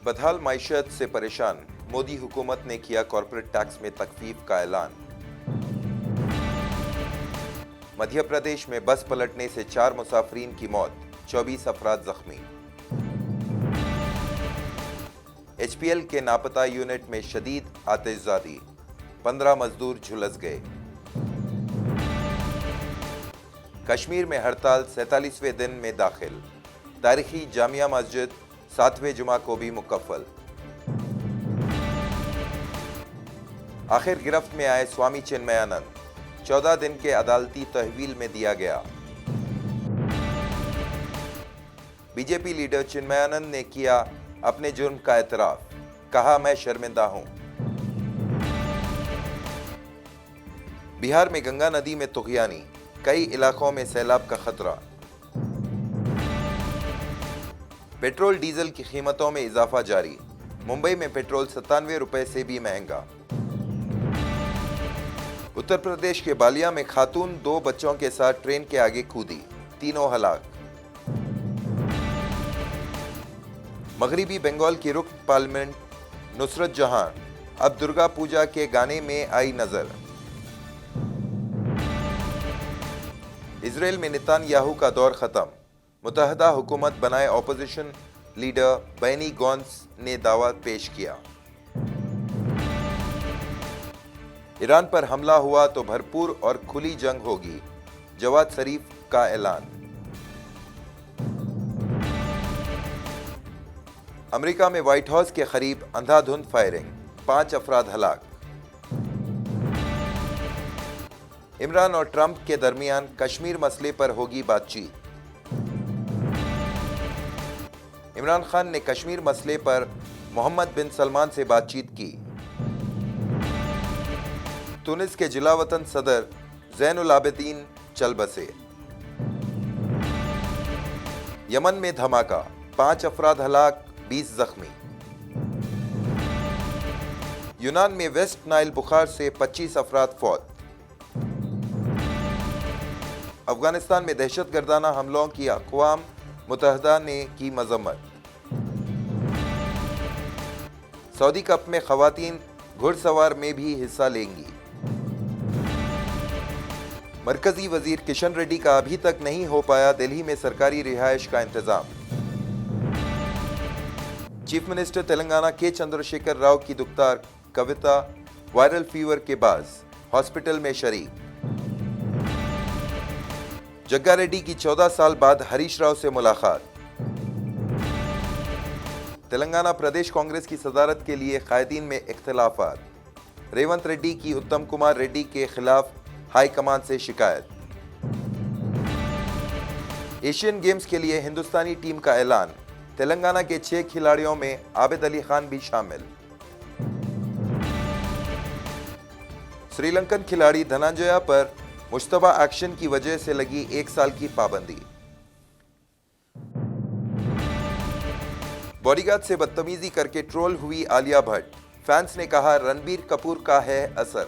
बदहाल माइशत से परेशान मोदी हुकूमत ने किया कॉर्पोरेट टैक्स में तखफीफ का ऐलान। मध्य प्रदेश में बस पलटने से 4 मुसाफरीन की मौत, 24 अफराद जख्मी। एचपीएल के नापता यूनिट में शदीद आतिशबाजी, 15 मजदूर झुलस गए। कश्मीर में हड़ताल 47वें दिन में दाखिल, तारीखी जामिया मस्जिद 7वें जुमा को भी मुकफ्फल। आखिर गिरफ्त में आए स्वामी चिन्मयानंद, 14 दिन के अदालती तहवील में दिया गया। बीजेपी लीडर चिन्मयानंद ने किया अपने जुर्म का एतराफ, कहा मैं शर्मिंदा हूं। बिहार में गंगा नदी में तुगयानी, कई इलाकों में सैलाब का खतरा। पेट्रोल डीजल की कीमतों में इजाफा जारी, मुंबई में पेट्रोल 97 रुपए से भी महंगा। उत्तर प्रदेश के बालिया में खातून 2 बच्चों के साथ ट्रेन के आगे कूदी, तीनों हलाक। मगरिबी बंगाल की रुकन पार्लियामेंट नुसरत जहां अब दुर्गा पूजा के गाने में आई नजर। इजराइल में नेतान्याहू का दौर खत्म, मुत्तहदा हुकूमत बनाए ऑपोजिशन लीडर बेनी गॉन्स ने दावा पेश किया। ईरान पर हमला हुआ तो भरपूर और खुली जंग होगी, जवाद शरीफ का ऐलान। अमेरिका में व्हाइट हाउस के करीब अंधाधुंध फायरिंग, 5 अफराद हलाक। इमरान और ट्रंप के दरमियान कश्मीर मसले पर होगी बातचीत। इमरान खान ने कश्मीर मसले पर मोहम्मद बिन सलमान से बातचीत की। तुनिस के जिलावतन सदर ज़ैनुल आबिदीन चल बसे। यमन में धमाका, 5 अफराद हलाक, 20 जख्मी। यूनान में वेस्ट नाइल बुखार से 25 अफराद फौत। अफगानिस्तान में दहशतगर्दाना हमलों की अक़वाम मुत्तहदा ने की मजम्मत। सऊदी कप में खवातीन घुड़सवार में भी हिस्सा लेंगी। मरकजी वजीर किशन रेड्डी का अभी तक नहीं हो पाया दिल्ली में सरकारी रिहायश का इंतजाम। चीफ मिनिस्टर तेलंगाना के चंद्रशेखर राव की दुख्तार कविता वायरल फीवर के बाज़ हॉस्पिटल में शरीक। जग्गा रेड्डी की 14 साल बाद हरीश राव से मुलाकात। तेलंगाना प्रदेश कांग्रेस की सदारत के लिए कायदीन में इख्तिलाफात। रेवंत रेड्डी की उत्तम कुमार रेड्डी के खिलाफ हाईकमान से शिकायत। एशियन गेम्स के लिए हिंदुस्तानी टीम का ऐलान, तेलंगाना के 6 खिलाड़ियों में आबिद अली खान भी शामिल। श्रीलंकन खिलाड़ी धनंजया पर मुश्तबा एक्शन की वजह से लगी 1 साल की पाबंदी। बॉडीगार्ड से बदतमीजी करके ट्रोल हुई आलिया भट्ट, फैंस ने कहा रणबीर कपूर का है असर।